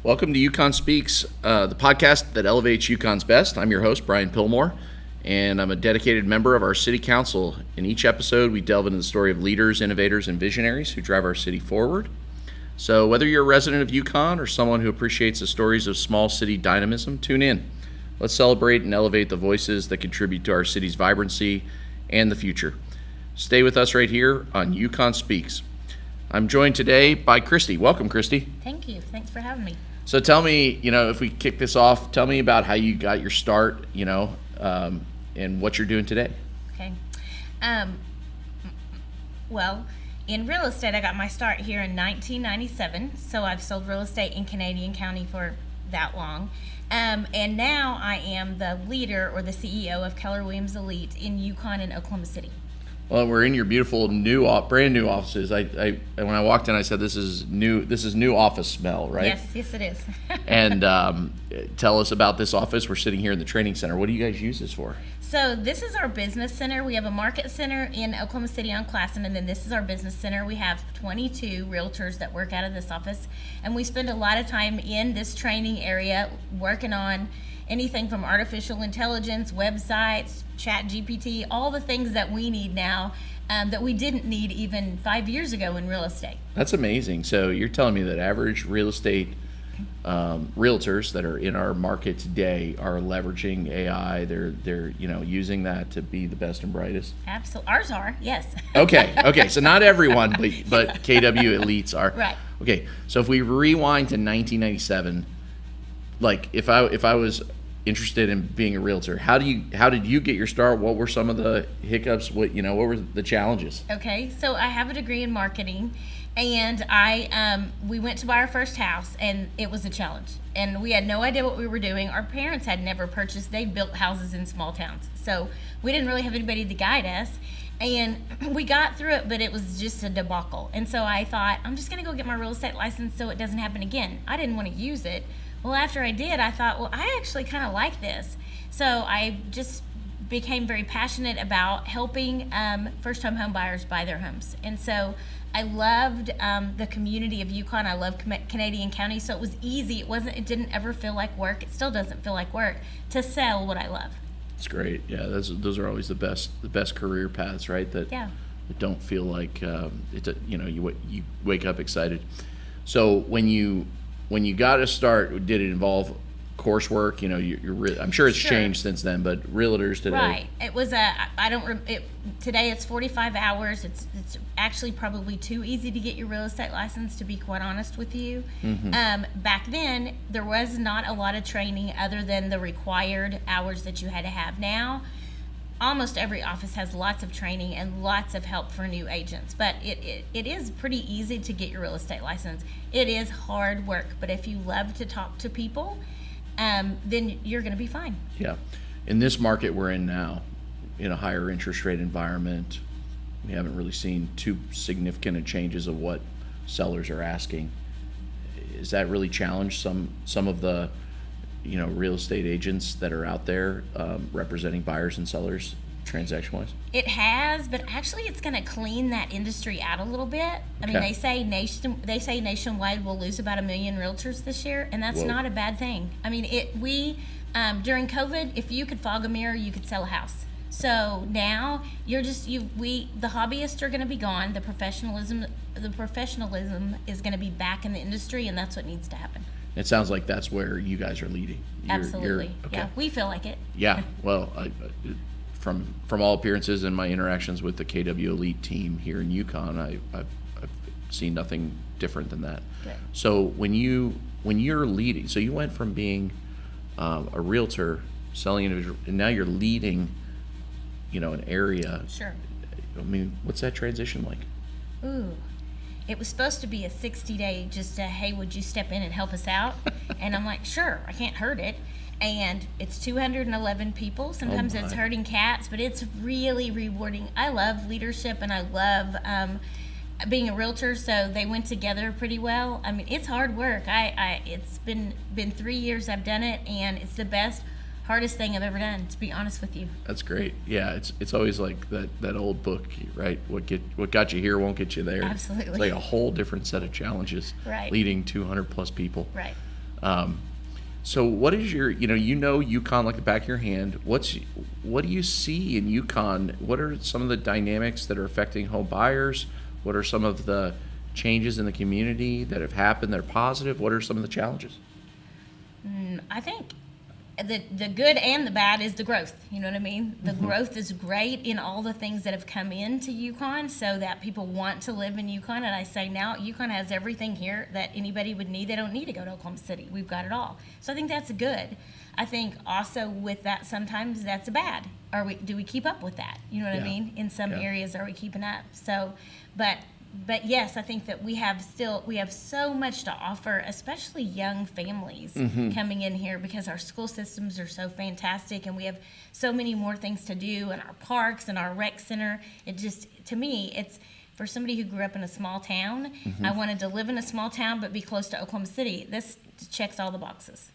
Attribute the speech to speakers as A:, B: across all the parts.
A: Welcome to Yukon Speaks, the podcast that elevates Yukon's best. I'm your host, Brian Pillmore, and I'm a dedicated member of our city council. In each episode, we delve into the story of leaders, innovators, and visionaries who drive our city forward. So whether you're a resident of Yukon or someone who appreciates the stories of small city dynamism, tune in. Let's celebrate and elevate the voices that contribute to our city's vibrancy and the future. Stay with us right here on Yukon Speaks. I'm joined today by Christy. Welcome, Christy.
B: Thank you. Thanks for having me.
A: So tell me, if we kick this off, tell me about how you got your start, and what you're doing today.
B: Okay. Well, in real estate, I got my start here in 1997. So I've sold real estate in Canadian County for that long. And now I am the leader or the CEO of Keller Williams Elite in Yukon and Oklahoma City.
A: Well, we're in your beautiful brand new offices. I when I walked in, I said, "This is new. This is new office smell, right?"
B: Yes, it is.
A: And tell us about this office. We're sitting here in the training center. What do you guys use this for?
B: So this is our business center. We have a market center in Oklahoma City on Classen, and then this is our business center. We have 22 realtors that work out of this office, and we spend a lot of time in this training area working on anything from artificial intelligence, websites, chat GPT, all the things that we need now that we didn't need even 5 years ago in real estate.
A: That's amazing. So you're telling me that average real estate realtors that are in our market today are leveraging AI. They're using that to be the best and brightest.
B: Absolutely, ours are, yes.
A: Okay. So not everyone, but KW elites are.
B: Right.
A: Okay. So if we rewind to 1997, like if I was interested in being a realtor, how did you get your start? What were some of the hiccups? What were the challenges?
B: Okay, so I have a degree in marketing, and we went to buy our first house, and it was a challenge, and we had no idea what we were doing. Our parents had never purchased; they built houses in small towns, so we didn't really have anybody to guide us. And we got through it, but it was just a debacle. And so I thought, I'm just gonna go get my real estate license so it doesn't happen again. I didn't want to use it. Well, after I did, I thought, well, I actually kind of like this. So I just became very passionate about helping first-time home buyers buy their homes. And so I loved the community of Yukon. I love Canadian County, so it was easy. It didn't ever feel like work. It still doesn't feel like work to sell what I love.
A: That's great. Yeah, those are always the best career paths, right? That don't feel like you wake up excited. So when you got to start, did it involve coursework? I'm sure it's changed since then, but realtors today.
B: Right. It was today it's 45 hours. It's actually probably too easy to get your real estate license, to be quite honest with you. Mm-hmm. Back then, there was not a lot of training other than the required hours that you had to have. Now, almost every office has lots of training and lots of help for new agents, but it is pretty easy to get your real estate license. It is hard work, but if you love to talk to people, then you're going to be fine.
A: Yeah. In this market we're in now, in a higher interest rate environment, we haven't really seen too significant changes of what sellers are asking. Is that really challenged some of the real estate agents that are out there representing buyers and sellers transaction-wise?
B: It has, but actually it's going to clean that industry out a little bit. I mean, they say nationwide we'll lose about 1 million realtors this year, and that's not a bad thing. I mean, during COVID, if you could fog a mirror, you could sell a house. So now the hobbyists are going to be gone. The professionalism is going to be back in the industry, and that's what needs to happen.
A: It sounds like that's where you guys are leading.
B: Absolutely.
A: Okay.
B: Yeah, we feel like it.
A: Yeah. Well, from all appearances in my interactions with the KW Elite team here in Yukon, I've seen nothing different than that.
B: Good.
A: So when you're leading, so you went from being a realtor selling individual, and now you're leading, an area.
B: Sure.
A: I mean, what's that transition like?
B: Ooh. It was supposed to be a 60-day hey, would you step in and help us out? And I'm like, sure, I can't hurt it. And it's 211 people. Sometimes it's herding cats, but it's really rewarding. I love leadership, and I love being a realtor, so they went together pretty well. I mean, it's hard work. It's been 3 years I've done it, and it's the hardest thing I've ever done, to be honest with you.
A: That's great. Yeah, it's always like that old book, right? What got you here won't get you there.
B: Absolutely.
A: It's like a whole different set of challenges.
B: Right.
A: Leading 200 plus people.
B: Right.
A: So what is your, Yukon like the back of your hand. What do you see in Yukon? What are some of the dynamics that are affecting home buyers? What are some of the changes in the community that have happened that are positive? What are some of the challenges?
B: I think the good and the bad is the growth. You know what I mean? The growth is great in all the things that have come into Yukon so that people want to live in Yukon. And I say now Yukon has everything here that anybody would need. They don't need to go to Oklahoma City. We've got it all. So I think that's good. I think also with that sometimes that's a bad. Do we keep up with that? You know what I mean? In some areas, are we keeping up? So, but yes, I think that we have so much to offer, especially young families coming in here, because our school systems are so fantastic and we have so many more things to do in our parks and our rec center. It just, to me, it's for somebody who grew up in a small town. I wanted to live in a small town but be close to Oklahoma City. This checks all the boxes.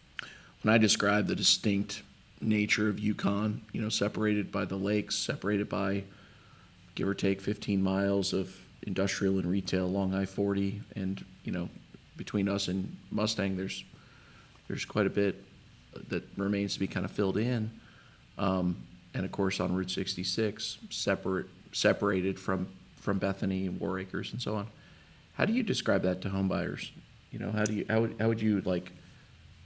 A: When I describe the distinct nature of Yukon, separated by the lakes, separated by give or take 15 miles of industrial and retail along I-40, and between us and Mustang there's quite a bit that remains to be kind of filled in, and of course on Route 66 separated from Bethany and War Acres and so on. How do you describe that to home buyers? How would you like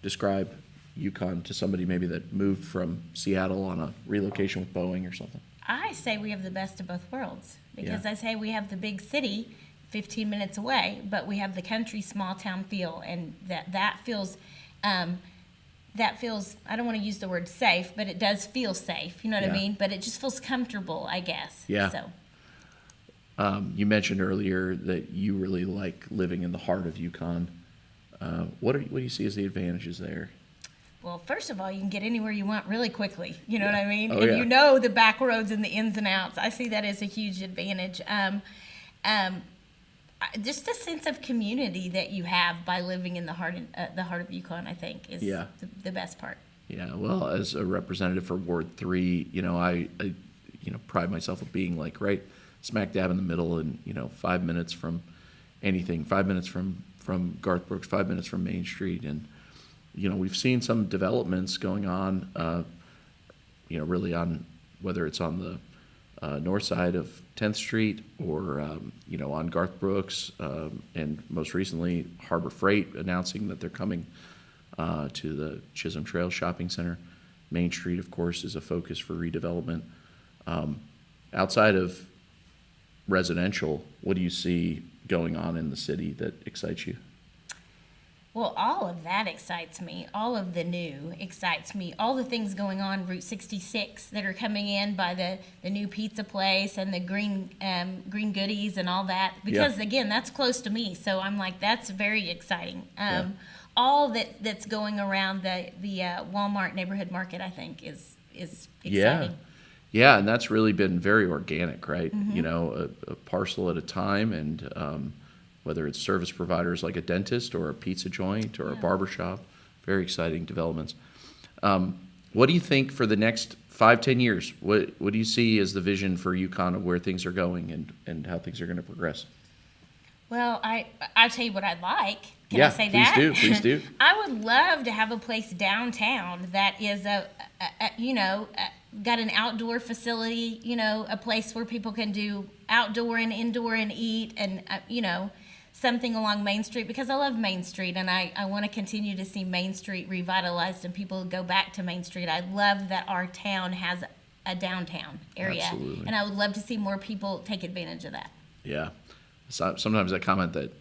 A: describe Yukon to somebody maybe that moved from Seattle on a relocation with Boeing or something?
B: I say we have the best of both worlds, because I say we have the big city 15 minutes away, but we have the country small town feel, and that feels I don't want to use the word safe, but it does feel safe, you know what I mean? But it just feels comfortable, I guess.
A: Yeah.
B: So
A: you mentioned earlier that you really like living in the heart of Yukon. What do you see as the advantages there?
B: Well, first of all, you can get anywhere you want really quickly. You know what I mean?
A: Oh,
B: and the back roads and the ins and outs. I see that as a huge advantage. Just the sense of community that you have by living in the heart of Yukon, I think, is the best part. Yeah.
A: Well, as a representative for Ward 3, I pride myself on being like right smack dab in the middle, and 5 minutes from anything, 5 minutes from Garth Brooks, 5 minutes from Main Street, and we've seen some developments going on, really on whether it's on the north side of 10th Street or, on Garth Brooks, and most recently Harbor Freight announcing that they're coming to the Chisholm Trail Shopping Center. Main Street, of course, is a focus for redevelopment. Outside of residential, what do you see going on in the city that excites you?
B: Well, all of that excites me. All of the new excites me. All the things going on Route 66 that are coming in by the new pizza place and the green goodies and all that. Because, again, that's close to me. So I'm like, that's very exciting. All that's going around the Walmart neighborhood market, I think, is exciting.
A: Yeah, and that's really been very organic, right? A parcel at a time, and whether it's service providers like a dentist or a pizza joint or a barbershop. Very exciting developments. What do you think for the next 5-10 years? What do you see as the vision for Yukon of where things are going and how things are going to progress?
B: Well, I'll tell you what I'd like. Can I say that?
A: Please do.
B: I would love to have a place downtown that is got an outdoor facility, a place where people can do outdoor and indoor and eat, and something along Main Street, because I love Main Street, and I want to continue to see Main Street revitalized and people go back to Main Street. I love that our town has a downtown area.
A: Absolutely.
B: And I would love to see more people take advantage of that.
A: Yeah. Sometimes I comment that,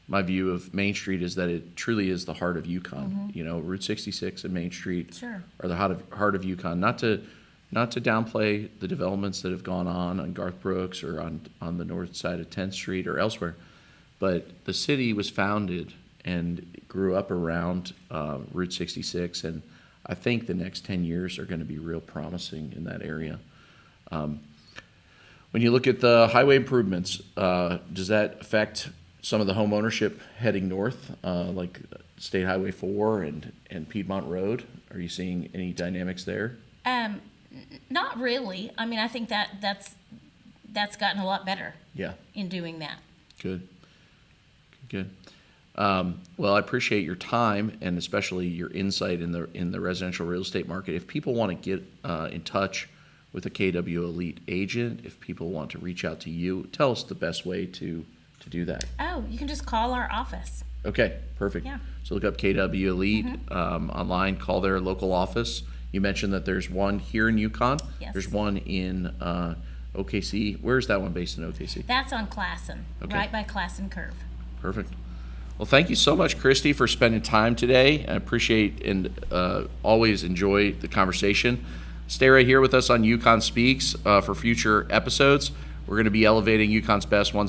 A: my view of Main Street is that it truly is the heart of Yukon. Route 66 and Main Street are the heart of Yukon. Not to downplay the developments that have gone on Garth Brooks or on the north side of 10th Street or elsewhere, but the city was founded and grew up around Route 66, and I think the next 10 years are going to be real promising in that area. When you look at the highway improvements, does that affect some of the home ownership heading north, like State Highway 4 and Piedmont Road? Are you seeing any dynamics there?
B: Not really. I mean, I think that's gotten a lot better.
A: Yeah.
B: In doing that.
A: Good. Well, I appreciate your time and especially your insight in the residential real estate market. If people want to get in touch with a KW Elite agent, if people want to reach out to you, tell us the best way to do that.
B: Oh, you can just call our office.
A: Okay, perfect.
B: Yeah.
A: So look up KW Elite online, call their local office. You mentioned that there's one here in Yukon.
B: Yes.
A: There's one in OKC. Where's that one based in OKC?
B: That's on Classen,
A: Okay.
B: right by Classen Curve.
A: Perfect. Well, thank you so much, Christy, for spending time today. I appreciate and always enjoy the conversation. Stay right here with us on Yukon Speaks for future episodes. We're going to be elevating Yukon's best one